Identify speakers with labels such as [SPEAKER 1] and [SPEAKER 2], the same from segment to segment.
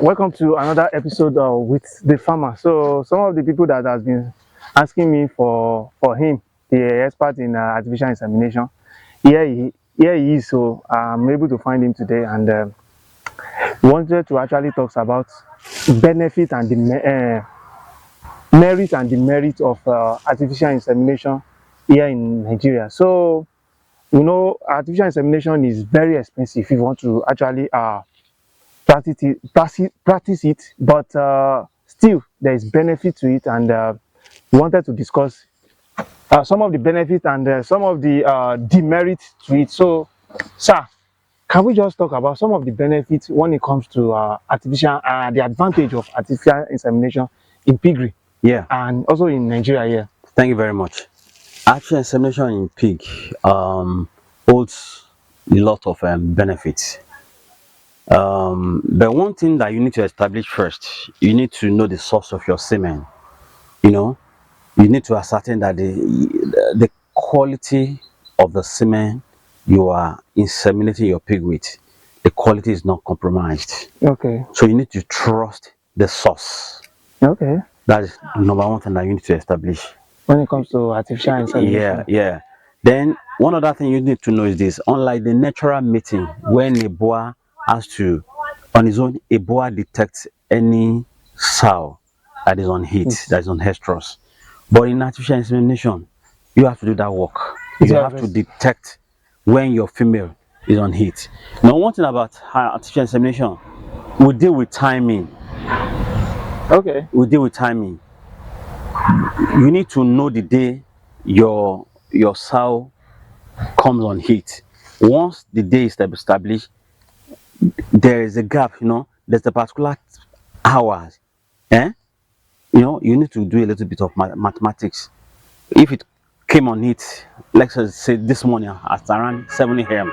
[SPEAKER 1] Welcome to another episode with the farmer. So some of the people that has been asking me for him, the expert in artificial insemination, here he is. So I'm able to find him today, and wanted to actually talk about benefit and the merit and demerit of artificial insemination here in Nigeria. So artificial insemination is very expensive if you want to actually practice it, but still there is benefit to it, and we wanted to discuss some of the benefits and some of the demerits to it. So, sir, can we just talk about some of the benefits when it comes to the advantage of artificial insemination in piggery
[SPEAKER 2] Yeah,
[SPEAKER 1] and also in Nigeria here?
[SPEAKER 2] thank you very much. Artificial insemination in pig holds a lot of benefits. But one thing that you need to establish first, you need to know the source of your semen. You know, you need to ascertain that the quality of the semen you are inseminating your pig with, the quality is not compromised.
[SPEAKER 1] Okay,
[SPEAKER 2] So you need to trust the source.
[SPEAKER 1] okay.
[SPEAKER 2] That is number one thing that you need to establish.
[SPEAKER 1] When it comes to artificial insemination,
[SPEAKER 2] Yeah. Then one other thing you need to know is this: unlike the natural mating, when a boa has to, on his own, a boa detects any sow that is on heat, that is on estrus. But in artificial insemination, you have to do that work. You have to detect when your female is on heat. Now, one thing about artificial insemination, we deal with timing.
[SPEAKER 1] okay,
[SPEAKER 2] We deal with timing. You need to know the day your sow comes on heat. Once the day is established, there is a gap, there's a particular hours. Eh? You need to do a little bit of mathematics. If it came on heat, let's say this morning at around 7 a.m.,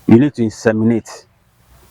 [SPEAKER 2] you need to inseminate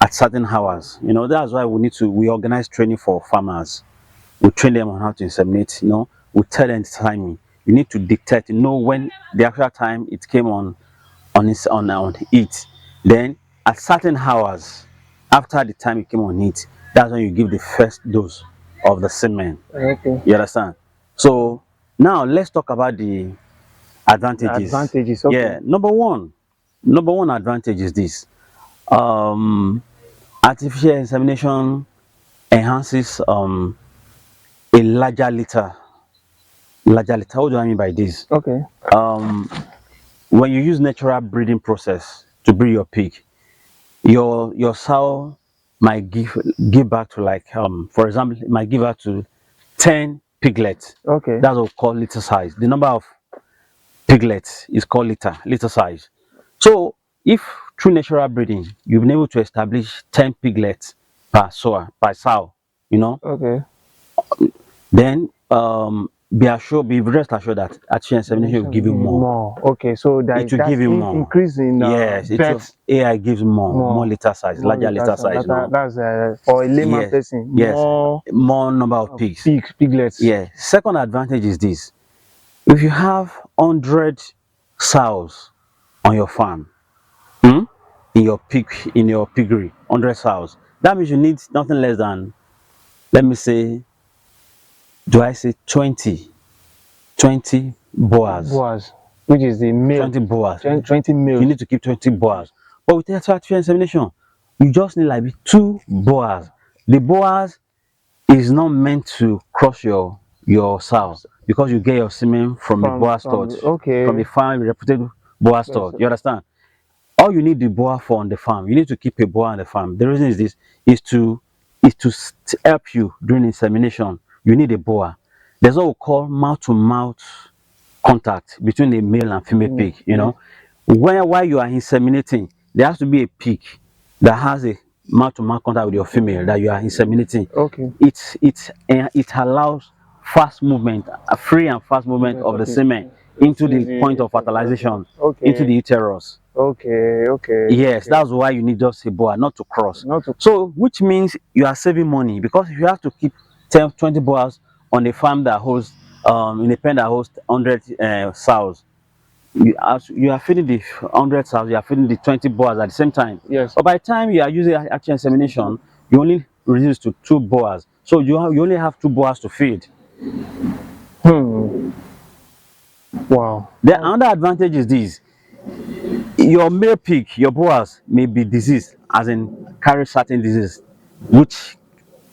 [SPEAKER 2] at certain hours. That's why we organize training for farmers. We train them on how to inseminate, we tell them the timing. You need to dictate, know when the actual time it came on it. Then at certain hours after the time it came on it, that's when you give the first dose of the semen.
[SPEAKER 1] okay.
[SPEAKER 2] You understand? So now let's talk about the advantages.
[SPEAKER 1] Advantages, okay.
[SPEAKER 2] Yeah, number one advantage is this. Artificial insemination enhances a larger litter. Larger litter. What do I mean by this?
[SPEAKER 1] Okay.
[SPEAKER 2] When you use natural breeding process to breed your pig, your sow might give back to, like, for example, it might give out to 10 piglets.
[SPEAKER 1] Okay.
[SPEAKER 2] That's what we call litter size. The number of piglets is called litter size. So if through natural breeding you've been able to establish 10 piglets per sow,
[SPEAKER 1] Okay.
[SPEAKER 2] then be rest assured that artificial insemination will give you more.
[SPEAKER 1] Okay, so
[SPEAKER 2] It will give you more.
[SPEAKER 1] increase in
[SPEAKER 2] Yes, AI gives more litter size, larger litter size.
[SPEAKER 1] That's for a layman person.
[SPEAKER 2] Yes, more number of pigs.
[SPEAKER 1] Piglets.
[SPEAKER 2] Yeah. Second advantage is this: if you have 100 sows on your farm, in your piggery, 100 sows, that means you need nothing less than, let me say, do I say 20 boas?
[SPEAKER 1] Boas, which is the male.
[SPEAKER 2] 20 boas.
[SPEAKER 1] 20 males.
[SPEAKER 2] You need to keep 20 boas. But with artificial insemination, you just need like 2 boas. The boas is not meant to cross your sows, because you get your semen from the boa stud.
[SPEAKER 1] Okay.
[SPEAKER 2] From the farm, reputed boa stud. You understand? All you need the boa for on the farm, you need to keep a boa on the farm. The reason is this: is to help you during insemination. You need a boa. There's what we call mouth-to-mouth contact between the male and female pig. While you are inseminating, there has to be a pig that has a mouth-to-mouth contact with your female that you are inseminating.
[SPEAKER 1] Okay.
[SPEAKER 2] It allows fast movement, a free and fast movement of the semen into the point of fertilization, into the uterus.
[SPEAKER 1] Okay.
[SPEAKER 2] Yes, that's why you need just a boa, not to cross. So, which means you are saving money, because if you have to keep 10, 20 boas on a farm that hosts, in a pen that hosts 100 sows, you are feeding the 100 sows, you are feeding the 20 boas at the same time.
[SPEAKER 1] Yes.
[SPEAKER 2] But by the time you are using artificial insemination, you only reduced to 2 boas. So you only have 2 boas to feed.
[SPEAKER 1] Hmm. Wow.
[SPEAKER 2] The another advantage is this: your male pig, your boas, may be diseased, as in carry certain disease, which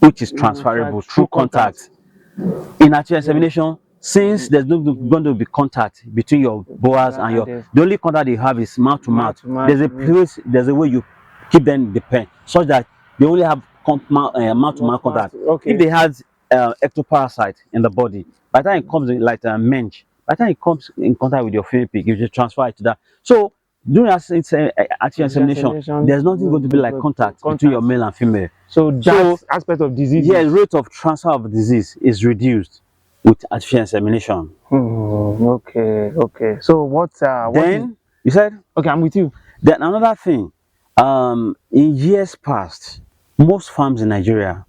[SPEAKER 2] which is
[SPEAKER 1] You try
[SPEAKER 2] transferable through
[SPEAKER 1] through contact.
[SPEAKER 2] contact. In artificial
[SPEAKER 1] Yes.
[SPEAKER 2] insemination, since there's no going to be contact between your boas and
[SPEAKER 1] And
[SPEAKER 2] your,
[SPEAKER 1] there's
[SPEAKER 2] the only contact you have is mouth to
[SPEAKER 1] mouth
[SPEAKER 2] mouth.
[SPEAKER 1] to mouth.
[SPEAKER 2] There's a place, there's a way you keep them in the pen, such that they only have mouth to mouth contact. If
[SPEAKER 1] Okay.
[SPEAKER 2] they had ectoparasite in the body, by the time it comes in, like a mensch, by the time it comes in contact with your female pig, you just transfer it to that. So during artificial
[SPEAKER 1] Artificial
[SPEAKER 2] insemination,
[SPEAKER 1] insemination,
[SPEAKER 2] there's nothing going to be like contact between your
[SPEAKER 1] contact.
[SPEAKER 2] male and female.
[SPEAKER 1] So that
[SPEAKER 2] So
[SPEAKER 1] aspect of
[SPEAKER 2] yeah,
[SPEAKER 1] diseases.
[SPEAKER 2] rate of transfer of disease is reduced with artificial insemination.
[SPEAKER 1] Okay, okay. So what is
[SPEAKER 2] Then you said,
[SPEAKER 1] okay? I'm with you.
[SPEAKER 2] then another thing, in years past, most farms in Nigeria,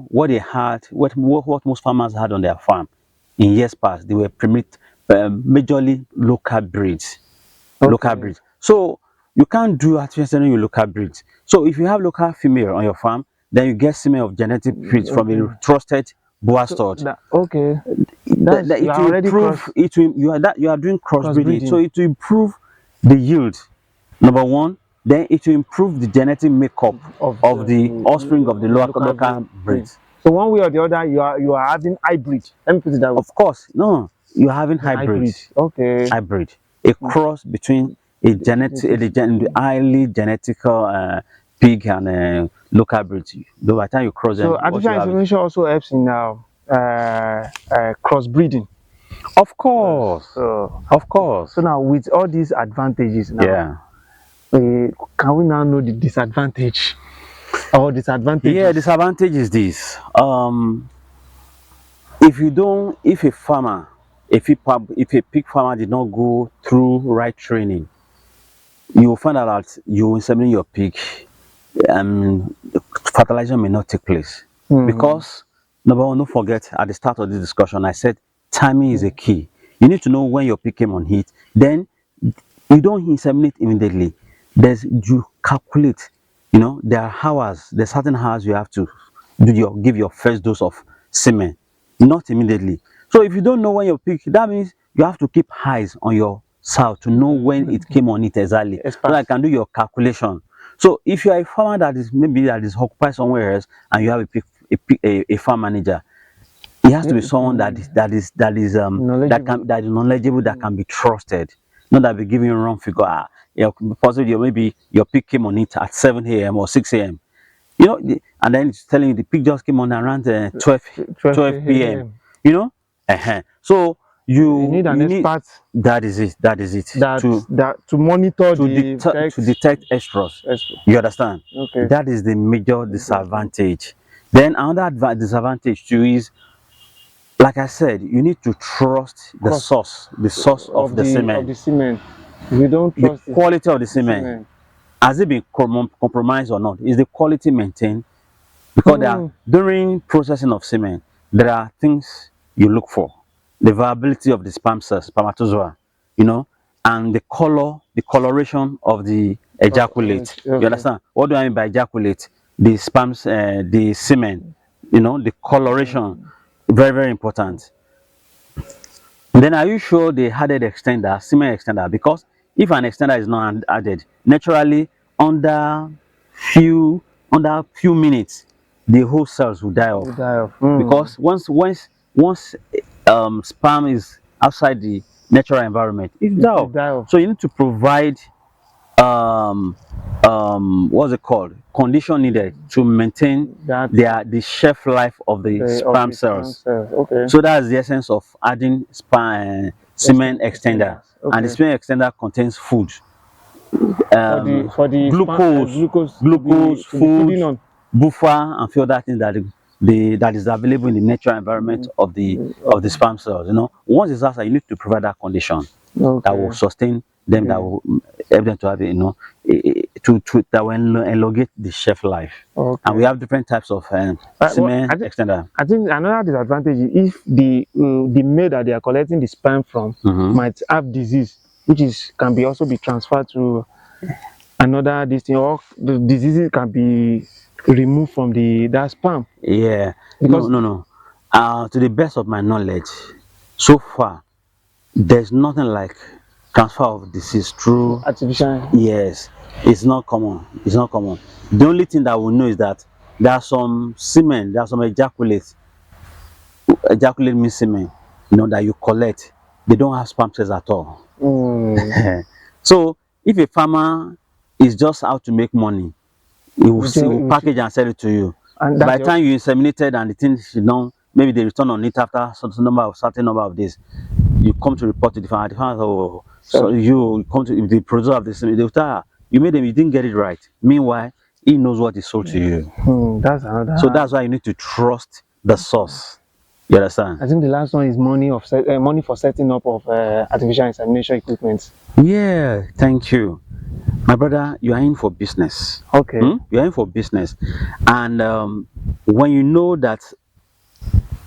[SPEAKER 2] what they had, what most farmers had on their farm in years past, they were majorly local breeds. Local
[SPEAKER 1] Okay.
[SPEAKER 2] breeds. So you can't do artificial insemination with local breeds. So if you have local female on your farm, then you get semen of genetic breeds from a
[SPEAKER 1] Okay.
[SPEAKER 2] trusted boa
[SPEAKER 1] So
[SPEAKER 2] stud.
[SPEAKER 1] that okay. That's you
[SPEAKER 2] It
[SPEAKER 1] are
[SPEAKER 2] will
[SPEAKER 1] already
[SPEAKER 2] improve it will you are doing crossbreeding, so
[SPEAKER 1] crossbreeding
[SPEAKER 2] it will improve the yield, number one. Then it will improve the genetic makeup
[SPEAKER 1] of
[SPEAKER 2] of the offspring of the
[SPEAKER 1] local
[SPEAKER 2] local
[SPEAKER 1] breed.
[SPEAKER 2] breeds.
[SPEAKER 1] So one way or the other, you are having hybrid. Let me put it that way.
[SPEAKER 2] Of course, no, you're having hybrid.
[SPEAKER 1] Hybrid. Okay.
[SPEAKER 2] Hybrid, a cross between a highly genetical pig and local breed. Though by the time you cross
[SPEAKER 1] So
[SPEAKER 2] them, what
[SPEAKER 1] artificial
[SPEAKER 2] you have is,
[SPEAKER 1] insemination also helps in crossbreeding.
[SPEAKER 2] of course,
[SPEAKER 1] So
[SPEAKER 2] of course,
[SPEAKER 1] so now with all these advantages now,
[SPEAKER 2] yeah.
[SPEAKER 1] can we now know the disadvantage or
[SPEAKER 2] Yeah,
[SPEAKER 1] disadvantages?
[SPEAKER 2] disadvantage is this. If you don't, if a farmer, if a pig farmer did not go through right training, you will find out that you inseminate your pig, um, fertilization may not take place.
[SPEAKER 1] Hmm.
[SPEAKER 2] Because, number one, don't forget at the start of this discussion, I said timing is a key. You need to know when your pig came on heat. Then you don't inseminate immediately. You calculate. There are hours, there's certain hours you have to give your first dose of semen, not immediately. So if you don't know when your pig, that means you have to keep eyes on your sow to know when it came on it exactly, so that I
[SPEAKER 1] Experts.
[SPEAKER 2] can do your calculation. So if you are a farmer that is occupied somewhere else, and you have a farm manager, it has to be someone
[SPEAKER 1] Knowledgeable.
[SPEAKER 2] that is knowledgeable, that can be trusted, not that be giving you wrong figure. Possibly maybe your pig came on it at 7 a.m. or 6 a.m. And then it's telling you the pig just came on around 12 p.m.
[SPEAKER 1] a.m.
[SPEAKER 2] You know, so
[SPEAKER 1] You need an
[SPEAKER 2] you need
[SPEAKER 1] expert
[SPEAKER 2] that is it
[SPEAKER 1] that to monitor the
[SPEAKER 2] to
[SPEAKER 1] text.
[SPEAKER 2] detect extras.
[SPEAKER 1] Yes.
[SPEAKER 2] You understand?
[SPEAKER 1] Okay.
[SPEAKER 2] That is the major disadvantage. Then another disadvantage too is, like I said, you need to trust
[SPEAKER 1] Cross
[SPEAKER 2] the source of the
[SPEAKER 1] of
[SPEAKER 2] semen,
[SPEAKER 1] the semen. If you don't
[SPEAKER 2] the
[SPEAKER 1] trust
[SPEAKER 2] quality of the
[SPEAKER 1] the
[SPEAKER 2] semen.
[SPEAKER 1] semen.
[SPEAKER 2] Has it been compromised or not? Is the quality maintained? Because
[SPEAKER 1] Hmm.
[SPEAKER 2] during processing of semen, there are things you look for: the viability of the sperm cells, spermatozoa, you know, and the coloration of the ejaculate. You
[SPEAKER 1] Okay.
[SPEAKER 2] understand? What do I mean by ejaculate? The semen, the coloration, very, very important. Then are you sure they added extender, semen extender? Because if an extender is not added, naturally under few few minutes, the whole cells will die off.
[SPEAKER 1] You die of.
[SPEAKER 2] Because once sperm is outside the natural environment, it die
[SPEAKER 1] You
[SPEAKER 2] off.
[SPEAKER 1] die of
[SPEAKER 2] So you need to provide um what's it called, condition needed to maintain
[SPEAKER 1] that
[SPEAKER 2] the shelf life of the
[SPEAKER 1] of
[SPEAKER 2] sperm
[SPEAKER 1] the sperm
[SPEAKER 2] cells.
[SPEAKER 1] cells. Okay.
[SPEAKER 2] So that's the essence of adding semen extender.
[SPEAKER 1] Extenders.
[SPEAKER 2] And the
[SPEAKER 1] Okay.
[SPEAKER 2] semen extender contains food,
[SPEAKER 1] For the sperm glucose
[SPEAKER 2] glucose,
[SPEAKER 1] to be
[SPEAKER 2] food,
[SPEAKER 1] feeding on.
[SPEAKER 2] buffer, and few other things that is available in the natural environment of the
[SPEAKER 1] Okay.
[SPEAKER 2] sperm cells. Once it's outside, you need to provide that condition that will
[SPEAKER 1] Okay.
[SPEAKER 2] sustain them, that
[SPEAKER 1] The,
[SPEAKER 2] will help them to have to that will elongate the shelf life. And we
[SPEAKER 1] okay.
[SPEAKER 2] have different types of
[SPEAKER 1] Well,
[SPEAKER 2] semen extender.
[SPEAKER 1] I think another disadvantage is if the male that they are collecting the sperm from
[SPEAKER 2] Mm-hmm.
[SPEAKER 1] might have disease, which is can be also be transferred to another this thing, or the diseases can be remove from the that sperm?
[SPEAKER 2] Yeah. No,
[SPEAKER 1] Because
[SPEAKER 2] no, no. To the best of my knowledge, so far, there's nothing like transfer of disease through.
[SPEAKER 1] artificial.
[SPEAKER 2] Yes, it's not common. It's not common. The only thing that we know is that there are some semen, there are some ejaculate means semen, that you collect. They don't have sperm cells at all.
[SPEAKER 1] Mm,
[SPEAKER 2] So if a farmer is just out to make money, he will package and sell it to you.
[SPEAKER 1] and
[SPEAKER 2] By
[SPEAKER 1] that's
[SPEAKER 2] the
[SPEAKER 1] your
[SPEAKER 2] time you inseminated and the thing is done, maybe they return on it after certain number of days. You come to report to the farmer. The farmer, oh, so
[SPEAKER 1] so.
[SPEAKER 2] you come to the producer of the semen. They will tell her, you made them, you didn't get it right. Meanwhile, he knows what he sold to you.
[SPEAKER 1] That's
[SPEAKER 2] So
[SPEAKER 1] another.
[SPEAKER 2] that's why you need to trust the source. You understand?
[SPEAKER 1] I think the last one is money for setting up of artificial insemination equipment.
[SPEAKER 2] Yeah, thank you. My brother, you are in for business.
[SPEAKER 1] Okay.
[SPEAKER 2] You are in for business. And when you know that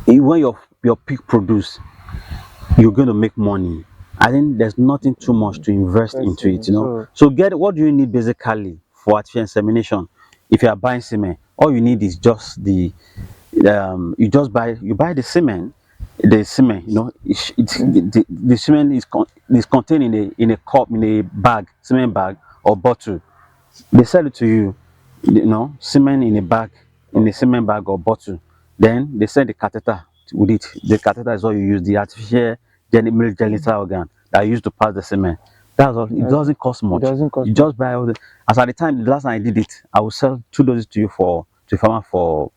[SPEAKER 2] when your pig produce, you're going to make money. I think there's nothing too much to invest
[SPEAKER 1] Let's
[SPEAKER 2] into
[SPEAKER 1] see.
[SPEAKER 2] it. So get what do you need basically for artificial insemination? If you are buying semen, all you need is just you buy the semen, the semen is contained in a cup, in a bag, semen bag or bottle. They sell it to you, semen in a bag, in a cement bag or bottle. Then they send the catheter with it. The catheter is what you use, the artificial male genital organ that you use to pass the semen. That's all. It doesn't cost
[SPEAKER 1] It
[SPEAKER 2] much.
[SPEAKER 1] doesn't cost
[SPEAKER 2] You
[SPEAKER 1] much.
[SPEAKER 2] just buy all the. As at the last time I did it, I will sell 2 doses to you to farmer for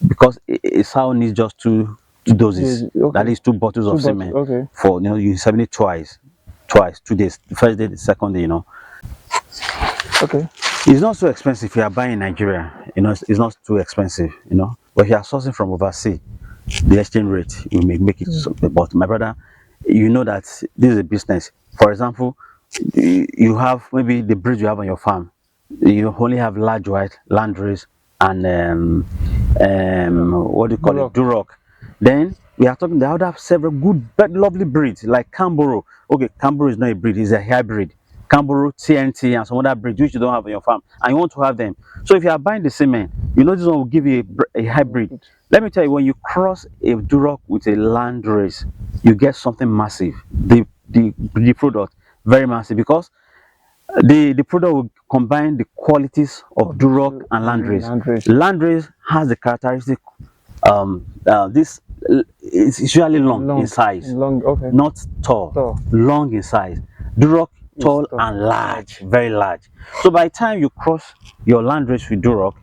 [SPEAKER 2] because a sow needs just two doses. That
[SPEAKER 1] Okay.
[SPEAKER 2] is 2 bottles
[SPEAKER 1] Two
[SPEAKER 2] of
[SPEAKER 1] bottles.
[SPEAKER 2] semen
[SPEAKER 1] Okay.
[SPEAKER 2] for you inseminate twice, 2 days. The first day, the second day.
[SPEAKER 1] Okay.
[SPEAKER 2] It's not so expensive if you are buying in Nigeria. It's not too expensive. But if you are sourcing from overseas, the exchange rate will make it so. But my brother, you know that this is a business. For example, you have maybe the breed you have on your farm. You only have large white landrace and what do you call it,
[SPEAKER 1] Duroc.
[SPEAKER 2] Duroc. Then we are talking. They would have several good, but lovely breeds like Camboro. Okay, Camboro is not a breed; it's a hybrid. Camboro, TNT, and some other breeds which you don't have on your farm, and you want to have them. So if you are buying the semen, this one will give you a hybrid. Let me tell you, when you cross a Duroc with a landrace, you get something massive. The product very massive because the product will combine the qualities of Duroc and Landrace.
[SPEAKER 1] Landrace.
[SPEAKER 2] Landrace has the characteristic this is usually long in size,
[SPEAKER 1] Long. Okay.
[SPEAKER 2] not tall,
[SPEAKER 1] So
[SPEAKER 2] long in size. Duroc
[SPEAKER 1] it's
[SPEAKER 2] tall
[SPEAKER 1] tall.
[SPEAKER 2] and large, very large. So by the time you cross your Landrace with Duroc,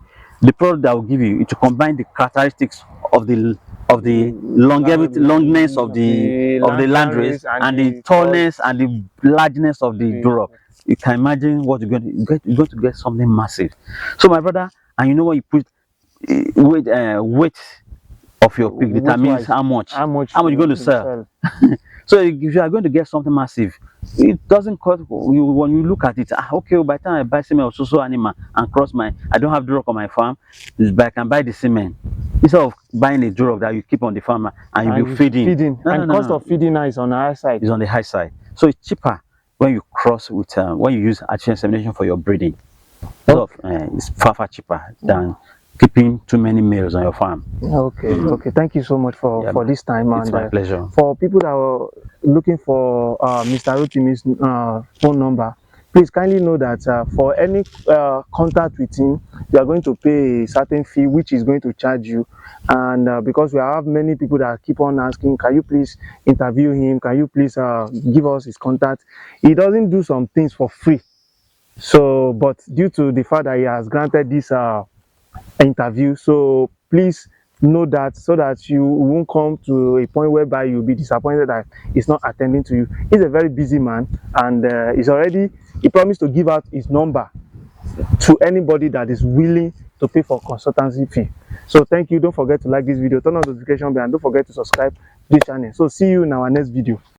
[SPEAKER 2] the product that will give you it to combine the characteristics of the longevity, longness of the Landrace
[SPEAKER 1] Landrace and
[SPEAKER 2] and the
[SPEAKER 1] the tall.
[SPEAKER 2] tallness and the largeness of the
[SPEAKER 1] The,
[SPEAKER 2] Duroc. You can imagine what you're going to get something massive. So my brother, and you know what you put weight of your pig
[SPEAKER 1] weight
[SPEAKER 2] determines
[SPEAKER 1] wise,
[SPEAKER 2] how much
[SPEAKER 1] how much
[SPEAKER 2] how much you're going to
[SPEAKER 1] to
[SPEAKER 2] sell.
[SPEAKER 1] sell?
[SPEAKER 2] So if you are going to get something massive, it doesn't cost you when you look at it. Okay, by the time I buy semen of so animal and I don't have Duroc on my farm, but I can buy the semen instead of buying a Duroc that you keep on the farm and you'll be
[SPEAKER 1] And
[SPEAKER 2] feeding.
[SPEAKER 1] feeding,
[SPEAKER 2] No, no,
[SPEAKER 1] and
[SPEAKER 2] no,
[SPEAKER 1] cost
[SPEAKER 2] no.
[SPEAKER 1] of feeding now is on the high side.
[SPEAKER 2] It's on the high side. So it's cheaper when you cross with when you use artificial insemination for your breeding.
[SPEAKER 1] Okay.
[SPEAKER 2] It's far cheaper than keeping too many males on your farm.
[SPEAKER 1] Okay. Okay. Thank you so much
[SPEAKER 2] Yeah,
[SPEAKER 1] for this time,
[SPEAKER 2] it's
[SPEAKER 1] and
[SPEAKER 2] my pleasure.
[SPEAKER 1] for people that are looking for Mr. Rotimi's phone number, please kindly know that for any contact with him, you are going to pay a certain fee which is going to charge you. And because we have many people that keep on asking, can you please interview him, can you please give us his contact? He doesn't do some things for free. So but due to the fact that he has granted this interview, so please know that, so that you won't come to a point whereby you'll be disappointed that he's not attending to you. He's a very busy man, and he promised to give out his number to anybody that is willing to pay for consultancy fee. So thank you. Don't forget to like this video, turn on the notification bell, and don't forget to subscribe to this channel. So see you in our next video.